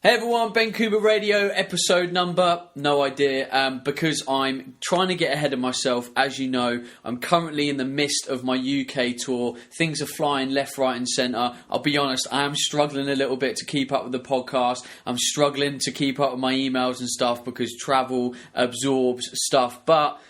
Hey everyone, Ben Coomber Radio, episode number, no idea, because I'm trying to get ahead of myself. As you know, I'm currently in the midst of my UK tour. Things are flying left, right and centre. I'll be honest, I am struggling a little bit to keep up with the podcast. I'm struggling to keep up with my emails and stuff because travel absorbs stuff, but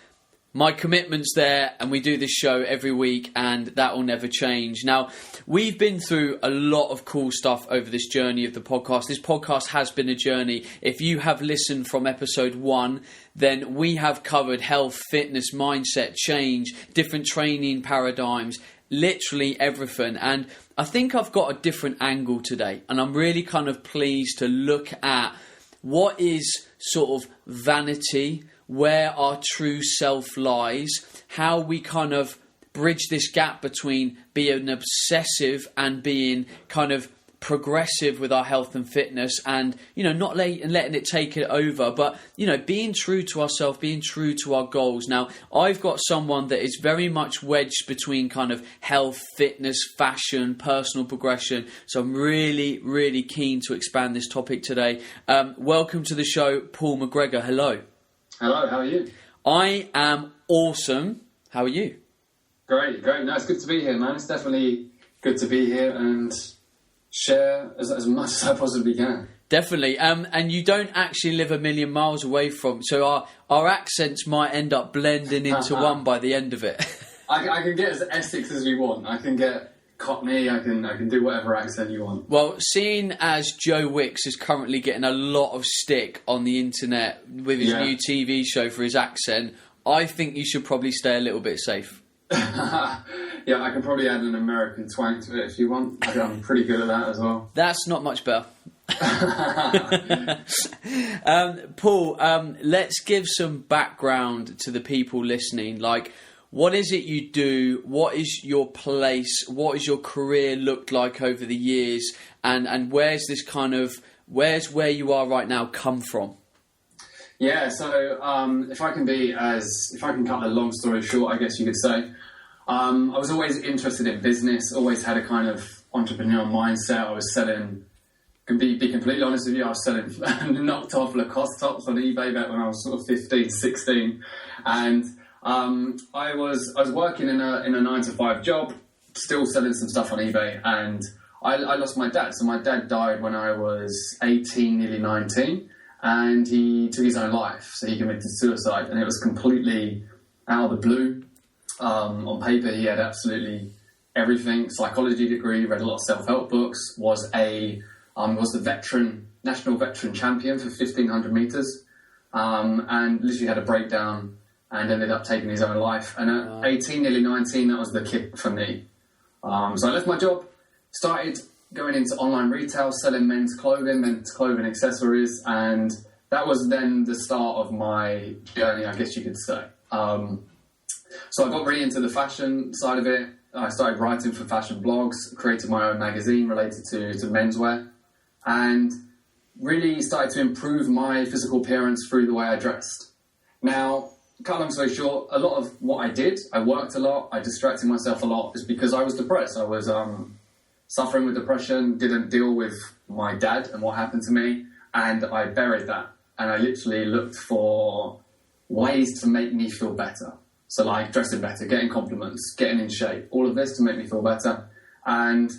my commitment's there and we do this show every week and that will never change. Now, we've been through a lot of cool stuff over this journey of the podcast. This podcast has been a journey. If you have listened from episode 1, then we have covered health, fitness, mindset, change, different training paradigms, literally everything. And I think I've got a different angle today and I'm really kind of pleased to look at what is sort of vanity, where our true self lies, how we kind of bridge this gap between being obsessive and being kind of progressive with our health and fitness and, you know, not letting it take it over, but, you know, being true to ourselves, being true to our goals. Now, I've got someone that is very much wedged between kind of health, fitness, fashion, personal progression. So I'm really, really keen to expand this topic today. Welcome to the show, Paul McGregor. Hello. Hello, how are you? I am awesome. How are you? Great. No, it's good to be here, man. It's definitely good to be here and share as much as I possibly can. Definitely. And you don't actually live a million miles away from, so our accents might end up blending into one by the end of it. I can get as Essex as you want. I can get Cockney, I can do whatever accent you want. Well, seeing as Joe Wicks is currently getting a lot of stick on the internet with his new TV show for his accent, I think you should probably stay a little bit safe. Yeah, I can probably add an American twang to it if you want. I'm pretty good at that as well. That's not much better. Paul, let's give some background to the people listening. Like, what is it you do? What is your place? What has your career looked like over the years? And where's this kind of, where's where you are right now come from? Yeah, so if I can cut a long story short, I guess you could say, I was always interested in business, always had a kind of entrepreneurial mindset. I was selling, can be completely honest with you, I was selling knocked off Lacoste tops on eBay back when I was sort of 15, 16. And I was working in a 9-to-5 job, still selling some stuff on eBay, and I lost my dad. So my dad died when I was 18, nearly 19, and he took his own life. So he committed suicide, and it was completely out of the blue. On paper, he had absolutely everything: psychology degree, read a lot of self-help books, was the national veteran champion for 1500 meters, and literally had a breakdown and ended up taking his own life. And at 18, nearly 19, that was the kick for me. So I left my job, started going into online retail, selling men's clothing accessories, and that was then the start of my journey, I guess you could say. So I got really into the fashion side of it. I started writing for fashion blogs, created my own magazine related to menswear, and really started to improve my physical appearance through the way I dressed. Now, cut long story short, a lot of what I did, I worked a lot, I distracted myself a lot, is because I was depressed. I was suffering with depression, didn't deal with my dad and what happened to me, and I buried that. And I literally looked for ways to make me feel better. So like dressing better, getting compliments, getting in shape, all of this to make me feel better. And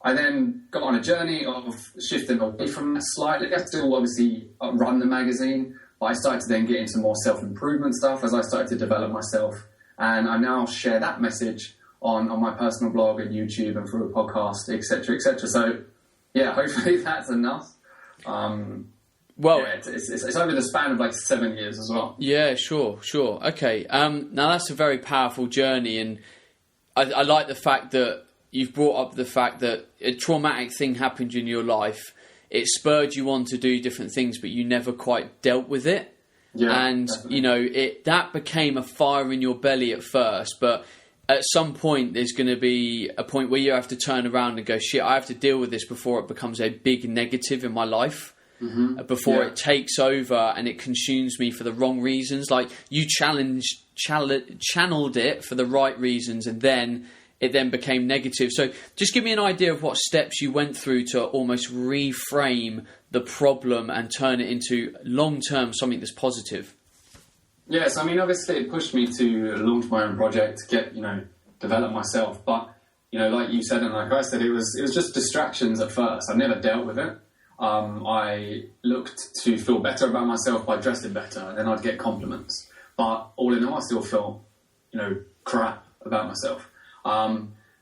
I then got on a journey of shifting away from that slightly. I still obviously run the magazine, but I started to then get into more self-improvement stuff as I started to develop myself. And I now share that message on my personal blog and YouTube and through a podcast, etc., etc. So, yeah, hopefully that's enough. Well, yeah, it's over the span of like 7 years as well. Yeah, sure. Okay. Now that's a very powerful journey, and I like the fact that you've brought up the fact that a traumatic thing happened in your life. It spurred you on to do different things, but you never quite dealt with it. Yeah, and definitely. You know, that became a fire in your belly at first, but at some point there's going to be a point where you have to turn around and go, shit, I have to deal with this before it becomes a big negative in my life. Mm-hmm. Before it takes over and it consumes me for the wrong reasons. Like, you channeled it for the right reasons, and then it then became negative. So just give me an idea of what steps you went through to almost reframe the problem and turn it into long-term something that's positive. Yes, I mean, obviously it pushed me to launch my own project, get, develop myself. But, like you said and like I said, it was just distractions at first. I never dealt with it. I looked to feel better about myself by dressing better, and then I'd get compliments. But all in all, I still felt, crap about myself.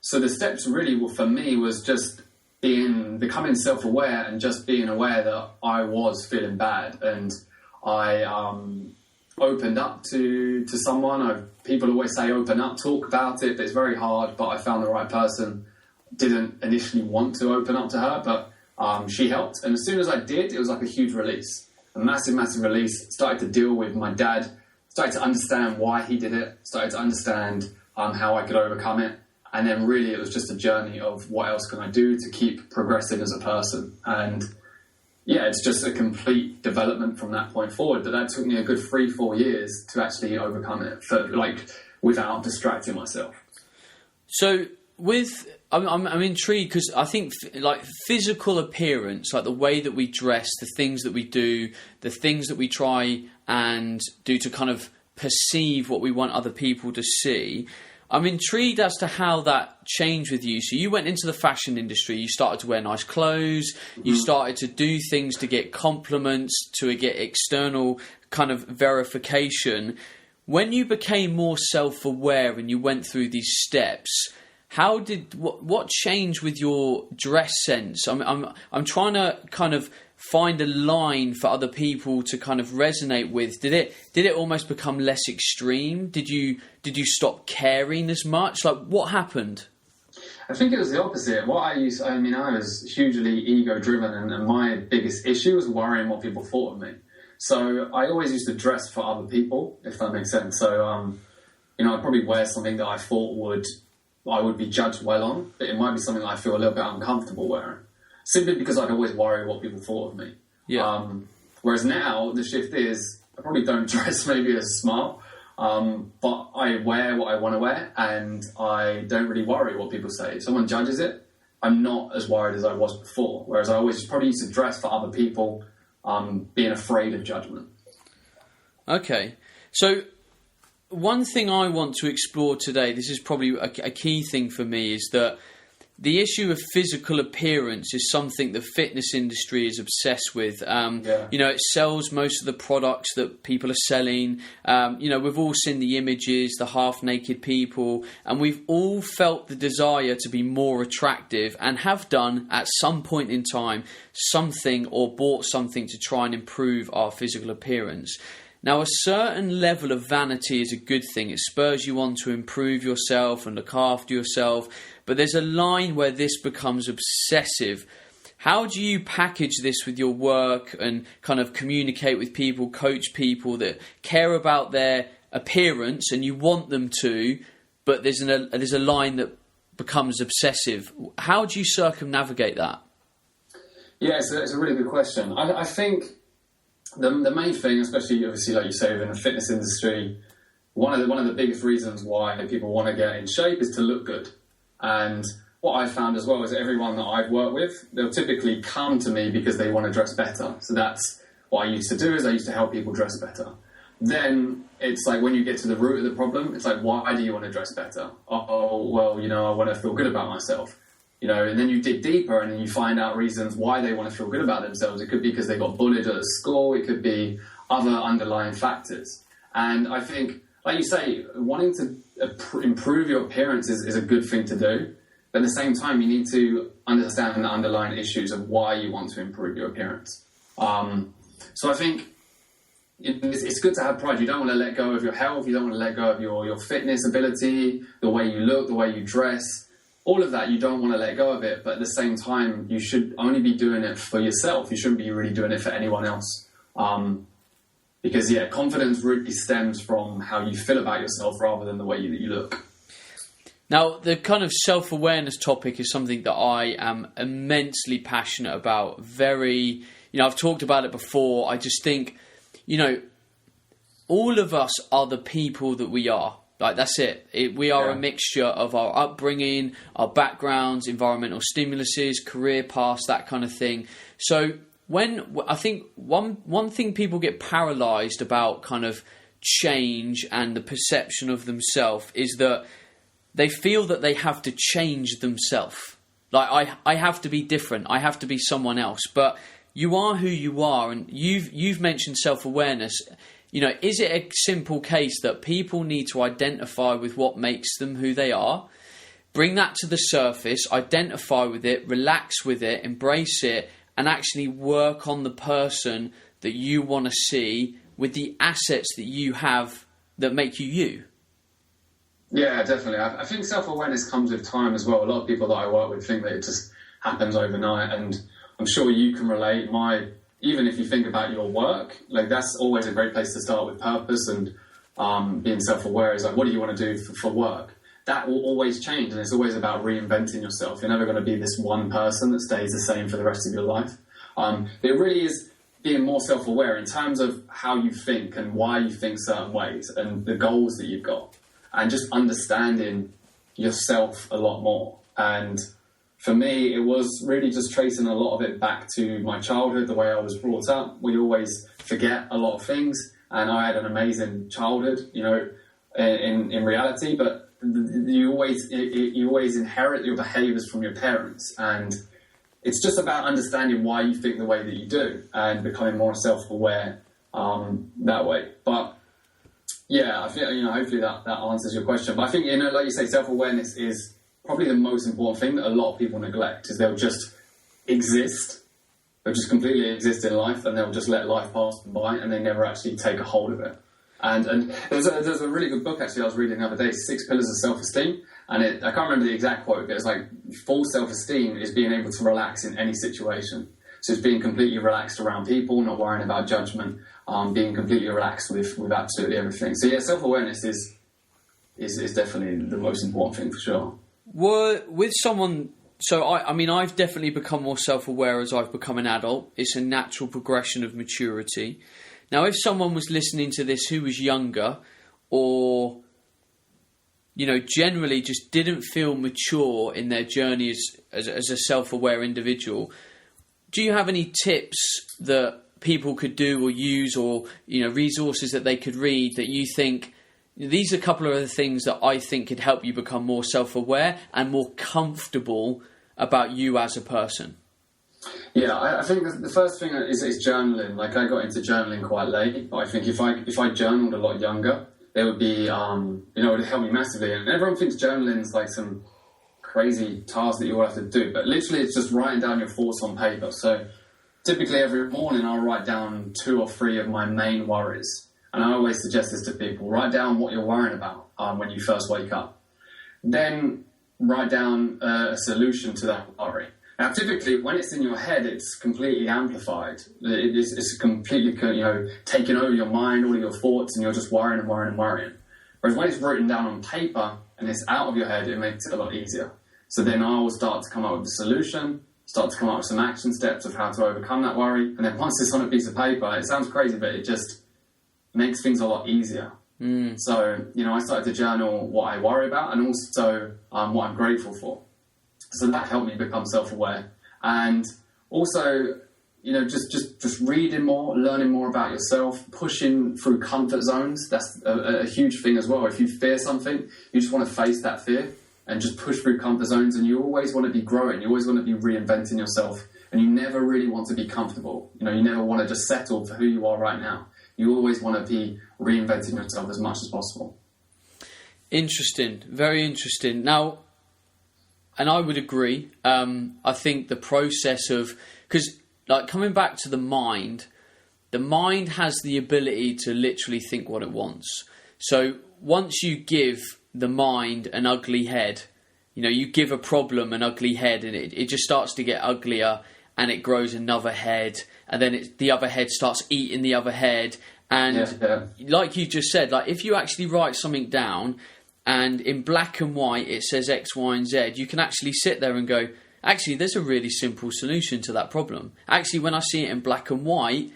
So the steps really for me was just becoming self-aware and just being aware that I was feeling bad, and I opened up to someone. People always say open up, talk about it, but it's very hard. But I found the right person. Didn't initially want to open up to her, but she helped. And as soon as I did, it was like a huge release, a massive, massive release. Started to deal with my dad, started to understand why he did it, started to understand how I could overcome it. And then really it was just a journey of what else can I do to keep progressing as a person. And yeah, it's just a complete development from that point forward. But that took me a good 3-4 years to actually overcome it, without distracting myself. So I'm intrigued because I think physical appearance, like the way that we dress, the things that we do, the things that we try and do to kind of perceive what we want other people to see. I'm intrigued as to how that changed with you. So you went into the fashion industry, you started to wear nice clothes, you started to do things to get compliments, to get external kind of verification. When you became more self-aware and you went through these steps, what changed with your dress sense? I'm trying to kind of find a line for other people to kind of resonate with. Did it almost become less extreme? Did you stop caring as much? Like, what happened? I think it was the opposite. I was hugely ego-driven, and my biggest issue was worrying what people thought of me. So I always used to dress for other people, if that makes sense. So, I'd probably wear something that I thought I would be judged well on, but it might be something that I feel a little bit uncomfortable wearing, simply because I'd always worry what people thought of me. Yeah. Whereas now, the shift is, I probably don't dress maybe as smart, but I wear what I want to wear, and I don't really worry what people say. If someone judges it, I'm not as worried as I was before, whereas I always probably used to dress for other people, being afraid of judgment. Okay. So one thing I want to explore today, this is probably a key thing for me, is that the issue of physical appearance is something the fitness industry is obsessed with. It sells most of the products that people are selling. We've all seen the images, the half-naked people, and we've all felt the desire to be more attractive and have done at some point in time something or bought something to try and improve our physical appearance. Now, a certain level of vanity is a good thing. It spurs you on to improve yourself and look after yourself. But there's a line where this becomes obsessive. How do you package this with your work and kind of communicate with people, coach people that care about their appearance and you want them to, but there's a line that becomes obsessive? How do you circumnavigate that? Yeah, it's a really good question. I think the main thing, especially obviously like you say within the fitness industry, one of the biggest reasons why people want to get in shape is to look good. And what I found as well is that everyone that I've worked with, they'll typically come to me because they want to dress better. So that's what I used to do, is I used to help people dress better. Then it's like when you get to the root of the problem, it's like, why do you want to dress better? Oh, well, I want to feel good about myself. And then you dig deeper and then you find out reasons why they want to feel good about themselves. It could be because they got bullied at school. It could be other underlying factors. And I think, like you say, wanting to improve your appearance is a good thing to do. But at the same time, you need to understand the underlying issues of why you want to improve your appearance. So I think it's good to have pride. You don't want to let go of your health. You don't want to let go of your fitness ability, the way you look, the way you dress. All of that, you don't want to let go of it. But at the same time, you should only be doing it for yourself. You shouldn't be really doing it for anyone else. Because, confidence really stems from how you feel about yourself rather than the way that you look. Now, the kind of self-awareness topic is something that I am immensely passionate about. I've talked about it before. I just think, all of us are the people that we are. Like, that's it. We are Yeah. a mixture of our upbringing, our backgrounds, environmental stimuluses, career paths, that kind of thing. So I think one thing people get paralyzed about kind of change and the perception of themselves is that they feel that they have to change themselves. Like, I have to be different. I have to be someone else. But you are who you are, and you've mentioned self-awareness. You know, is it a simple case that people need to identify with what makes them who they are, bring that to the surface, identify with it, relax with it, embrace it, and actually work on the person that you want to see with the assets that you have that make you you? Yeah, definitely. I think self-awareness comes with time as well. A lot of people that I work with think that it just happens overnight, and I'm sure you can relate. Even if you think about your work, like, that's always a great place to start with purpose and being self-aware. Is like, what do you want to do for work? That will always change, and it's always about reinventing yourself. You're never going to be this one person that stays the same for the rest of your life. It really is being more self-aware in terms of how you think and why you think certain ways and the goals that you've got, and just understanding yourself a lot more. And for me, it was really just tracing a lot of it back to my childhood, the way I was brought up. We always forget a lot of things, and I had an amazing childhood, you know, in reality, but you always inherit your behaviours from your parents, and it's just about understanding why you think the way that you do and becoming more self-aware that way. But yeah, I feel, you know, hopefully that answers your question. But I think, you know, like you say, self-awareness is probably the most important thing that a lot of people neglect. Is they'll just exist, they'll just completely exist in life, and they'll just let life pass them by, and they never actually take a hold of it. And there's a really good book actually I was reading the other day, 6 Pillars of Self-Esteem, and I can't remember the exact quote, but it's like, full self-esteem is being able to relax in any situation. So it's being completely relaxed around people, not worrying about judgment, being completely relaxed with absolutely everything. So yeah, self-awareness is definitely the most important thing for sure. With someone, so I mean, I've definitely become more self-aware as I've become an adult. It's a natural progression of maturity. Now, if someone was listening to this who was younger, or, you know, generally just didn't feel mature in their journey as a self-aware individual, do you have any tips that people could do or use, or, you know, resources that they could read that you think, these are a couple of the things that I think could help you become more self-aware and more comfortable about you as a person? Yeah, I think the first thing is journaling. Like, I got into journaling quite late, but I think if I journaled a lot younger, it would be, you know, it would help me massively. And everyone thinks journaling is like some crazy task that you all have to do, but literally it's just writing down your thoughts on paper. So typically every morning I'll write down 2 or 3 of my main worries. And I always suggest this to people: write down what you're worrying about when you first wake up. Then write down a solution to that worry. Now, typically, when it's in your head, it's completely amplified. It's completely, you know, taking over your mind, all of your thoughts, and you're just worrying and worrying and worrying. Whereas when it's written down on paper and it's out of your head, it makes it a lot easier. So then I will start to come up with a solution, start to come up with some action steps of how to overcome that worry. And then once it's on a piece of paper, it sounds crazy, but it just makes things a lot easier. So, you know, I started to journal what I worry about and also what I'm grateful for. So that helped me become self-aware. And also, you know, just reading more, learning more about yourself, pushing through comfort zones. That's a huge thing as well. If you fear something, you just want to face that fear and just push through comfort zones. And you always want to be growing. You always want to be reinventing yourself. And you never really want to be comfortable. You know, you never want to just settle for who you are right now. You always want to be reinventing yourself as much as possible. Interesting. Very interesting. Now, and I would agree. I think the process of... Because, like, coming back to the mind has the ability to literally think what it wants. So once you give the mind an ugly head, you know, you give a problem an ugly head, and it just starts to get uglier, and it grows another head, and then the other head starts eating the other head. And like you just said, like, if you actually write something down and in black and white it says X, Y, and Z, you can actually sit there and go, actually, there's a really simple solution to that problem. Actually, when I see it in black and white,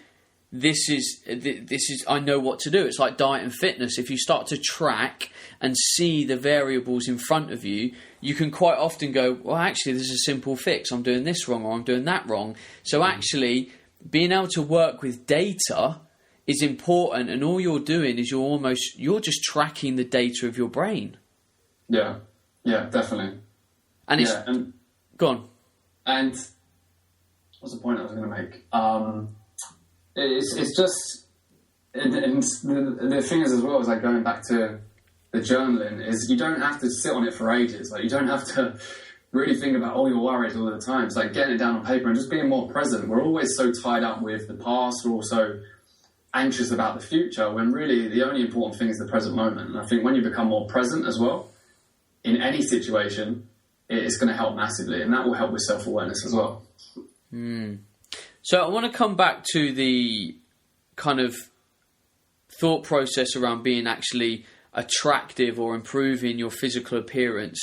this is I know what to do. It's like diet and fitness. If you start to track and see the variables in front of you, you can quite often go, well, actually, this is a simple fix. I'm doing this wrong or I'm doing that wrong. So actually, being able to work with data is important, and all you're doing is you're just tracking the data of your brain. Yeah, definitely. And it's go on. And what's the point I was going to make? It's just, and the thing is as well, is like going back to the journaling, is you don't have to sit on it for ages. Like, you don't have to really think about all your worries all the time. It's like getting it down on paper and just being more present. We're always so tied up with the past. We're also anxious about the future, when really the only important thing is the present moment. And I think when you become more present as well in any situation, it's going to help massively, and that will help with self-awareness as well. So I want to come back to the kind of thought process around being actually attractive or improving your physical appearance.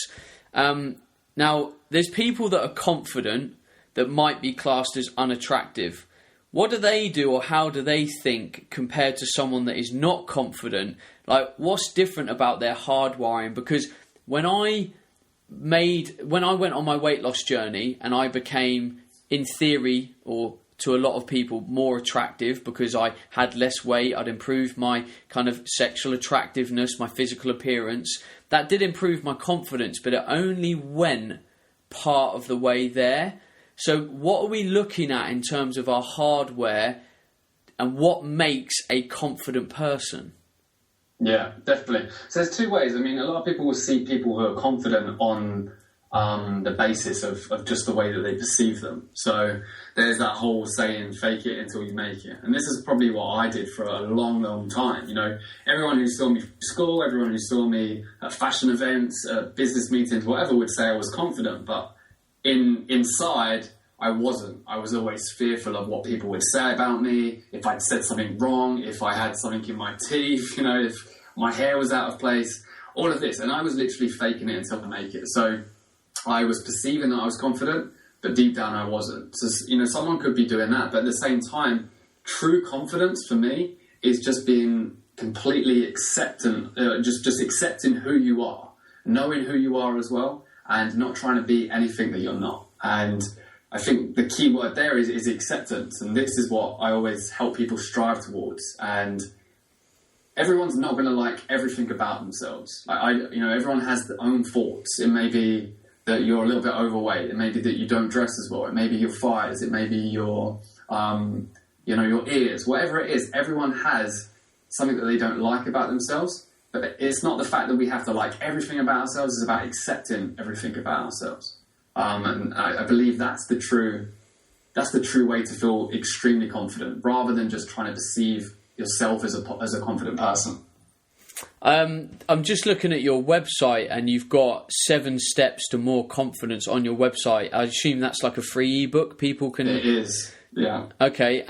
Now, there's people that are confident that might be classed as unattractive. What do they do, or how do they think compared to someone that is not confident? Like, what's different about their hardwiring? Because when I went on my weight loss journey and I became, in theory, or to a lot of people, more attractive because I had less weight, I'd improved my kind of sexual attractiveness, my physical appearance. That did improve my confidence, but it only went part of the way there. So what are we looking at in terms of our hardware, and what makes a confident person? Yeah, definitely. So there's two ways. I mean, a lot of people will see people who are confident on the basis of just the way that they perceive them. So there's that whole saying, fake it until you make it. And this is probably what I did for a long, long time. You know, everyone who saw me from school, everyone who saw me at fashion events, at business meetings, whatever, would say I was confident. But inside, I wasn't. I was always fearful of what people would say about me, if I'd said something wrong, if I had something in my teeth, you know, if my hair was out of place, all of this. And I was literally faking it until I make it. So I was perceiving that I was confident, but deep down I wasn't. So, you know, someone could be doing that, but at the same time, true confidence for me is just being completely acceptant, just accepting who you are, knowing who you are as well, and not trying to be anything that you're not. And I think the key word there is acceptance, and this is what I always help people strive towards. And everyone's not going to like everything about themselves. Everyone has their own faults. It may be that you're a little bit overweight. It may be that you don't dress as well. It may be your thighs. It may be your ears. Whatever it is, everyone has something that they don't like about themselves. But it's not the fact that we have to like everything about ourselves. It's about accepting everything about ourselves. And I believe that's the true way to feel extremely confident, rather than just trying to perceive yourself as a confident person. I'm just looking at your website, and you've got 7 steps to more confidence on your website. I assume that's like a free ebook people can. It is, yeah. Okay,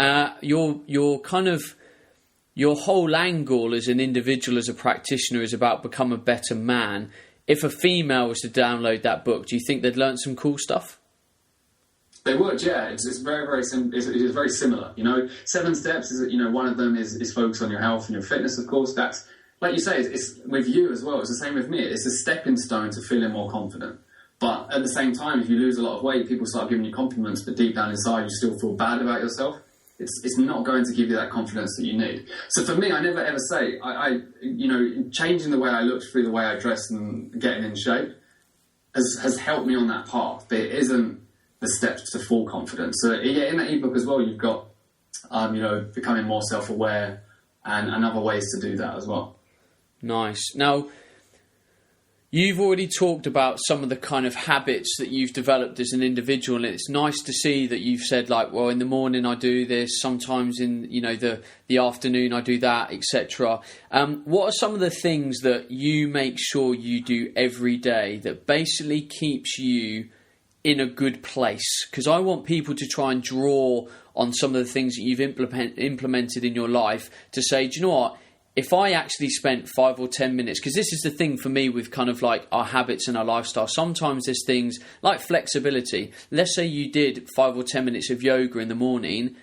your whole angle as an individual, as a practitioner, is about become a better man. If a female was to download that book, do you think they'd learn some cool stuff? They would, yeah. It's very, very it is very similar. You know, 7 steps is, you know, one of them is focus on your health and your fitness. Of course, that's, like you say, it's with you as well. It's the same with me. It's a stepping stone to feeling more confident. But at the same time, if you lose a lot of weight, people start giving you compliments, but deep down inside, you still feel bad about yourself. It's not going to give you that confidence that you need. So for me, I never ever say, changing the way I look through the way I dress and getting in shape has helped me on that path, but it isn't the steps to full confidence. So yeah, in that ebook as well, you've got, becoming more self-aware and other ways to do that as well. Nice. Now, you've already talked about some of the kind of habits that you've developed as an individual, and it's nice to see that you've said, like, well, in the morning I do this, sometimes in the afternoon I do that, etc. What are some of the things that you make sure you do every day that basically keeps you in a good place? Because I want people to try and draw on some of the things that you've implemented in your life to say, do you know what? If I actually spent 5 or 10 minutes, because this is the thing for me with kind of like our habits and our lifestyle, sometimes there's things like flexibility. Let's say you did 5 or 10 minutes of yoga in the morning.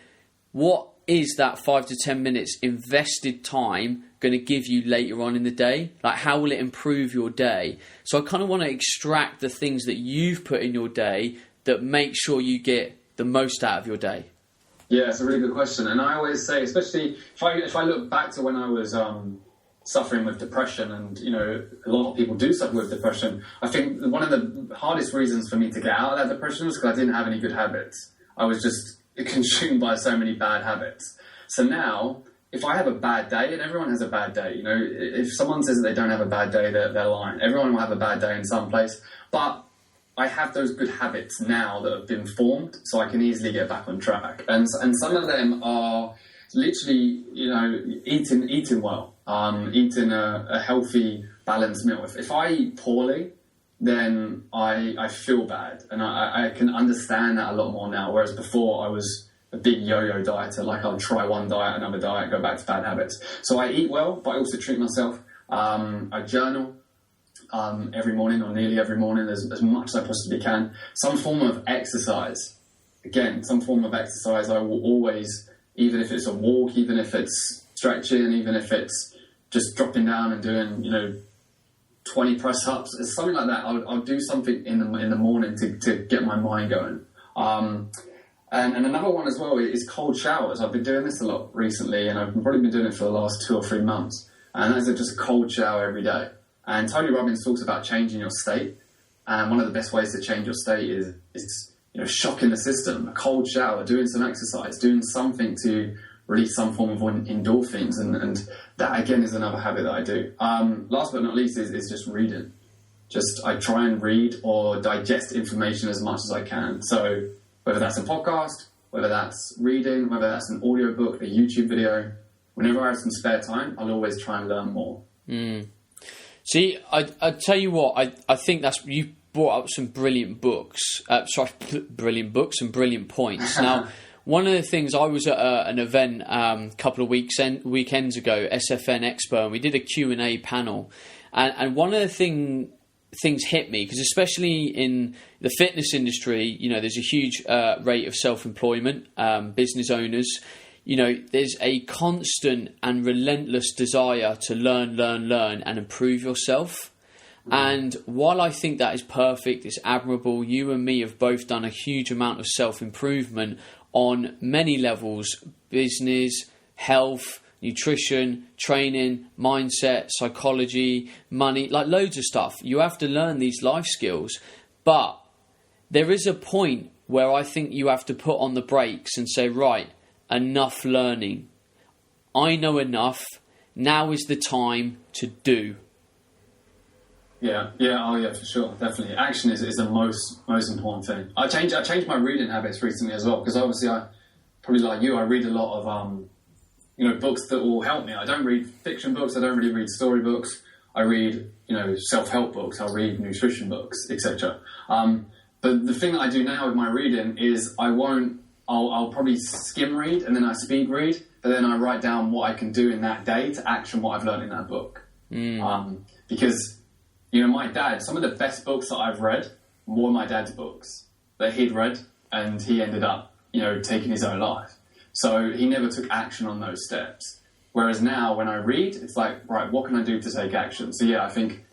What is that 5 to 10 minutes invested time going to give you later on in the day? Like, how will it improve your day? So I kind of want to extract the things that you've put in your day that make sure you get the most out of your day. Yeah, it's a really good question. And I always say, especially if I look back to when I was suffering with depression, and, you know, a lot of people do suffer with depression, I think one of the hardest reasons for me to get out of that depression was because I didn't have any good habits. I was just consumed by so many bad habits. So now, if I have a bad day, and everyone has a bad day, you know, if someone says that they don't have a bad day, they're lying. Everyone will have a bad day in some place. But I have those good habits now that have been formed, so I can easily get back on track. And some of them are literally, you know, eating well, eating a healthy, balanced meal. If I eat poorly, then I feel bad, and I can understand that a lot more now. Whereas before, I was a big yo-yo dieter. Like, I'll try one diet, another diet, go back to bad habits. So I eat well, but I also treat myself. I journal every morning, or nearly every morning, as much as I possibly can. Some form of exercise. Again, some form of exercise. I will always, even if it's a walk, even if it's stretching, even if it's just dropping down and doing, you know, 20 press-ups, something like that. I'll do something in the morning to get my mind going. And another one as well is cold showers. I've been doing this a lot recently, and I've probably been doing it for the last 2 or 3 months. And that's just a cold shower every day. And Tony Robbins talks about changing your state. And one of the best ways to change your state is you know, shocking the system, a cold shower, doing some exercise, doing something to release some form of endorphins. And that, again, is another habit that I do. Last but not least is just reading. I try and read or digest information as much as I can. So whether that's a podcast, whether that's reading, whether that's an audiobook, a YouTube video, whenever I have some spare time, I'll always try and learn more. See, I tell you what, I think you brought up some brilliant books. Brilliant books and brilliant points. Now, one of the things, I was at an event a couple of weekends ago, SFN Expo, and we did a Q&A panel. And one of the things hit me, because especially in the fitness industry, you know, there's a huge rate of self-employment, business owners. You know, there's a constant and relentless desire to learn, and improve yourself. And while I think that is perfect, it's admirable, you and me have both done a huge amount of self-improvement on many levels: business, health, nutrition, training, mindset, psychology, money, like loads of stuff. You have to learn these life skills. But there is a point where I think you have to put on the brakes and say, right, enough learning. I know enough. Now is the time to do. Yeah, for sure, definitely. Action is the most important thing. I changed my reading habits recently as well, because obviously I, probably like you, I read a lot of you know, books that will help me. I don't read fiction books. I don't really read storybooks. I read, you know, self-help books. I'll read nutrition books, etc. But the thing that I do now with my reading is I'll probably skim read, and then I speed read, but then I write down what I can do in that day to action what I've learned in that book. Because, you know, my dad, some of the best books that I've read were my dad's books that he'd read, and he ended up, you know, taking his own life. So he never took action on those steps. Whereas now when I read, it's like, right, what can I do to take action? So yeah, I think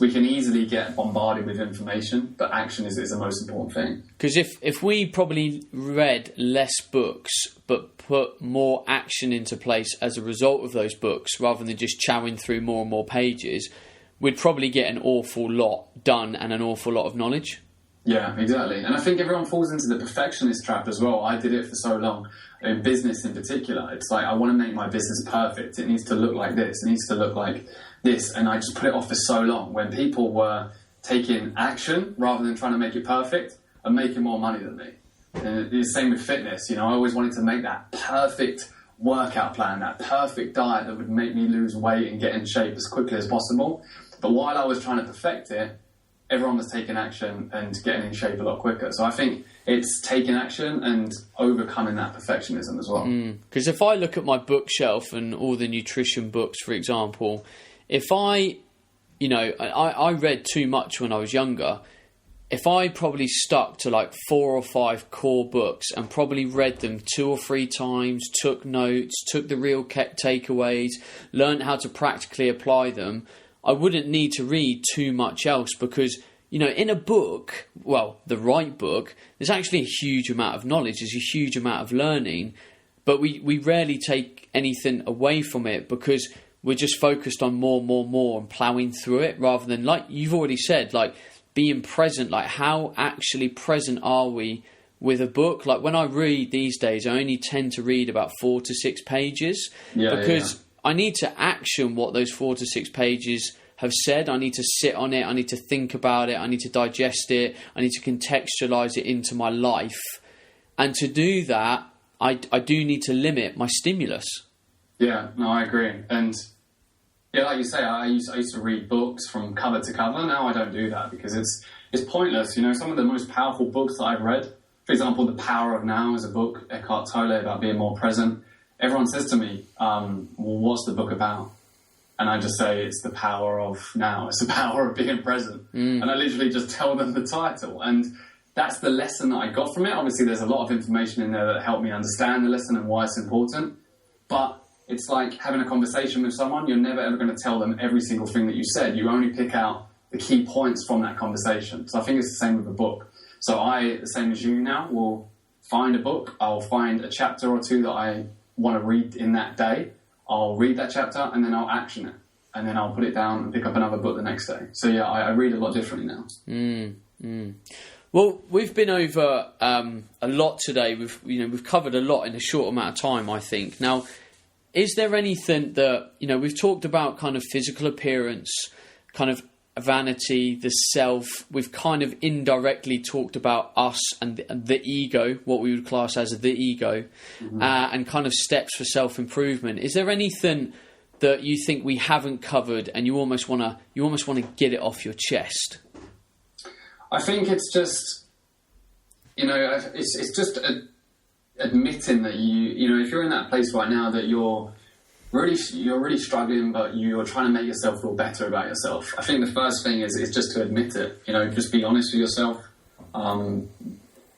we can easily get bombarded with information, but action is the most important thing. Because if we probably read less books, but put more action into place as a result of those books, rather than just chowing through more and more pages, we'd probably get an awful lot done and an awful lot of knowledge. Yeah, exactly. And I think everyone falls into the perfectionist trap as well. I did it for so long, in business in particular. It's like, I want to make my business perfect. It needs to look like this. It needs to look like this. And I just put it off for so long, when people were taking action rather than trying to make it perfect and making more money than me. And it's the same with fitness. You know, I always wanted to make that perfect workout plan, that perfect diet that would make me lose weight and get in shape as quickly as possible. But while I was trying to perfect it, everyone was taking action and getting in shape a lot quicker. So I think it's taking action and overcoming that perfectionism as well. Because if I look at my bookshelf and all the nutrition books, for example, if I read too much when I was younger, if I probably stuck to like 4 or 5 core books and probably read them 2 or 3 times, took notes, took the real takeaways, learned how to practically apply them, I wouldn't need to read too much else, because, you know, in a book, well, the right book, there's actually a huge amount of knowledge, there's a huge amount of learning, but we rarely take anything away from it because we're just focused on more and ploughing through it, rather than, like you've already said, like being present. Like, how actually present are we with a book? Like, when I read these days, I only tend to read about 4 to 6 pages because I need to action what those 4 to 6 pages have said. I need to sit on it. I need to think about it. I need to digest it. I need to contextualize it into my life. And to do that, I do need to limit my stimulus. Yeah, no, I agree. And yeah, like you say, I used to read books from cover to cover. Now I don't do that because it's pointless. You know, some of the most powerful books that I've read, for example, The Power of Now is a book, Eckhart Tolle, about being more present. Everyone says to me, well, what's the book about? And I just say, it's the power of now. It's the power of being present. And I literally just tell them the title. And that's the lesson that I got from it. Obviously, there's a lot of information in there that helped me understand the lesson and why it's important. But it's like having a conversation with someone. You're never ever going to tell them every single thing that you said. You only pick out the key points from that conversation. So I think it's the same with a book. So I, the same as you now, will find a book. I'll find a chapter or 2 that I want to read in that day. I'll read that chapter and then I'll action it. And then I'll put it down and pick up another book the next day. So yeah, I read a lot differently now. Well, we've been over a lot today. We've covered a lot in a short amount of time, I think. Now, is there anything that, you know, we've talked about kind of physical appearance, kind of vanity, the self. We've kind of indirectly talked about us and the ego, what we would class as the ego, and kind of steps for self-improvement. Is there anything that you think we haven't covered and you almost want to get it off your chest? I think it's just, you know, it's just admitting that you know, if you're in that place right now that you're really struggling, but you're trying to make yourself feel better about yourself. I think the first thing is just to admit it. You know, just be honest with yourself. And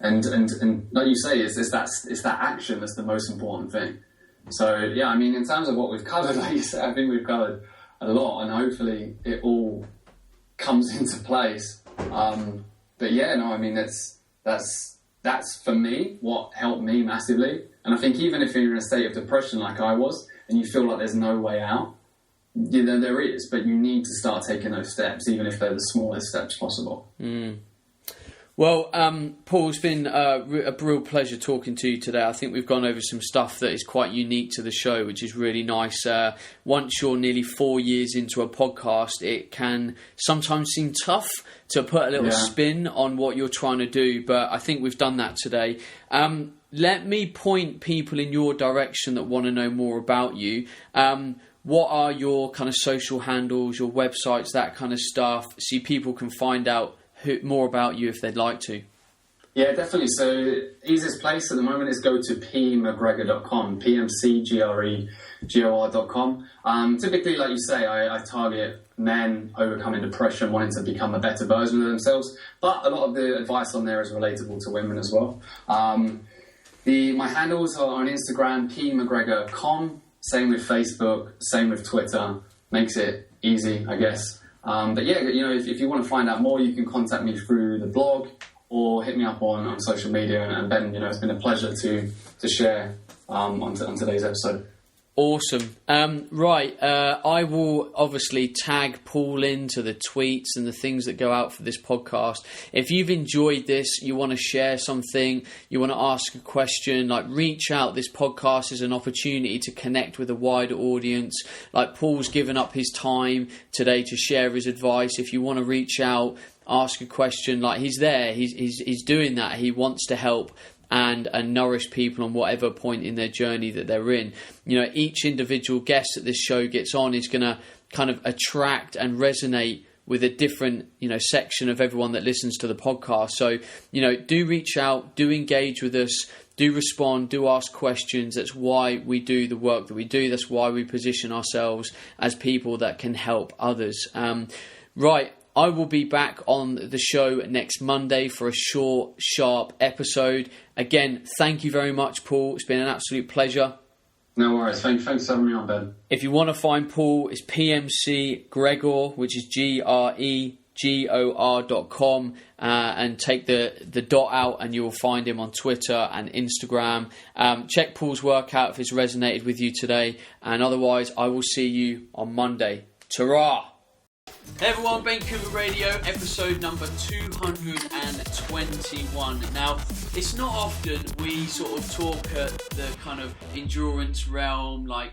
like you say, it's that action that's the most important thing. So yeah, I mean, in terms of what we've covered, like you said, I think we've covered a lot, and hopefully it all comes into place. But yeah, no, I mean, that's for me what helped me massively. And I think even if you're in a state of depression like I was, and you feel like there's no way out, you know, there is, but you need to start taking those steps, even if they're the smallest steps possible. Well, Paul, it's been a real pleasure talking to you today. I think we've gone over some stuff that is quite unique to the show, which is really nice. Once you're nearly 4 years into a podcast, it can sometimes seem tough to put a little spin on what you're trying to do, but I think we've done that today. Let me point people in your direction that want to know more about you. What are your kind of social handles, your websites, that kind of stuff, so people can find out more about you if they'd like to? Yeah, definitely. So easiest place at the moment is go to pmcgregor.com, pmcgregor.com. Typically, like you say, I target men overcoming depression, wanting to become a better version of themselves, but a lot of the advice on there is relatable to women as well. My handles are on Instagram, pmcgregor.com, same with Facebook, same with Twitter. Makes it easy, I guess. But yeah, you know, if you want to find out more, you can contact me through the blog or hit me up on social media. And Ben, you know, it's been a pleasure to share on today's episode. Awesome. Right, I will obviously tag Paul into the tweets and the things that go out for this podcast. If you've enjoyed this, you want to share something, you want to ask a question, like, reach out. This podcast is an opportunity to connect with a wider audience. Like, Paul's given up his time today to share his advice. If you want to reach out, ask a question, like, he's there, he's doing that. He wants to help and nourish people on whatever point in their journey that they're in. You know, each individual guest that this show gets on is going to kind of attract and resonate with a different, you know, section of everyone that listens to the podcast. So, you know, do reach out, do engage with us, do respond, do ask questions. That's why we do the work that we do. That's why we position ourselves as people that can help others. Right. I will be back on the show next Monday for a short, sharp episode. Again, thank you very much, Paul. It's been an absolute pleasure. No worries. Thanks for having me on, Ben. If you want to find Paul, it's PMC Gregor, which is GREGOR.com, and take the dot out and you will find him on Twitter and Instagram. Check Paul's work out if it's resonated with you today, and otherwise I will see you on Monday. Ta-ra! Hey everyone, Ben Coomber Radio, episode number 221. Now, it's not often we sort of talk at the kind of endurance realm, like